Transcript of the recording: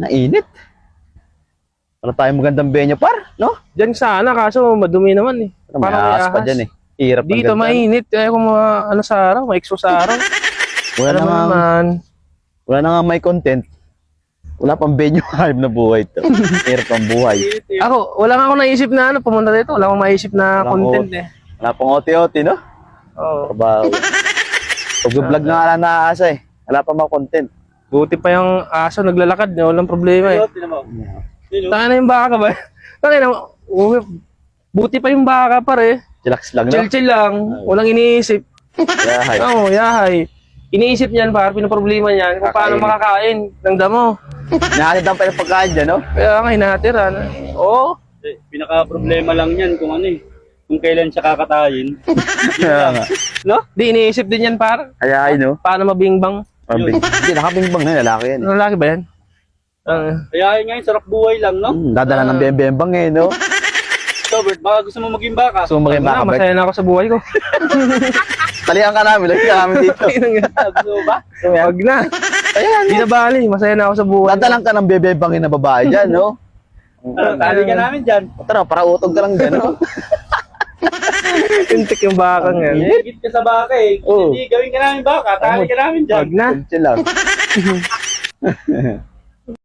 Nainit. Wala tayong magandang benyo par, no? Diyan sana, kaso madumi naman eh. May ahas pa dyan eh. Hirap ang Dito ganda. mainit, kaya kung ano sa araw, ma-expo sa araw. Wala Alam na mo nga, naman. wala na nga may content. Wala pang benyo hype na buhay to. Hirap ang buhay. Ako, wala nga ako naisip na ano, pumunta dito. Wala akong maisip na Walang content eh. Wala pang OT-OT, no? Oo. Trabaho. Pag-vlog nga lang naaasa eh. Wala pa mga content. Buti pa yung aso naglalakad, walang problema eh. Taka na yung baka ba? Taka na, buti pa yung baka pare. Chillax lang, no? Chill-chill lang, walang iniisip. Yeah, hype. Oo, yahay. Iniisip niyan par, pinoproblema niyan kung paano Kakainin. makakain ng damo. Nahatid ang pa yung pagkain dyan, no? Kaya nga hinatira na. Oo. Pinaka-problema lang yan kung ano eh. Kung kailan siya kakatayin. Kaya nga. No? Di iniisip din yan par. Kaya ay, no? Paano mabingbang? Hindi, nakabingbang na, lalaki yan. Ano lalaki ba yan? Kaya yun ngayon, sarap buhay lang, no? Dadala ng bembang eh, no? So, Bert, baka gusto mo maging baka. So, maging baka, Bert. Masaya na ako sa buhay ko. Talihan ka namin, lagi ka namin dito. Gusto mo ba? Wag na. Ayan, Di na bali, masaya na ako sa buhay. dadalang ka ng bebembangin na babae dyan, no? Tali ka namin dyan. Tara, para utog ka lang dyan, no? Tintik yung bakang yan. Higit ka sa baka eh. Oo. Hindi, gawin ka namin baka. Tali ka namin dyan. Wag na. Chill lang.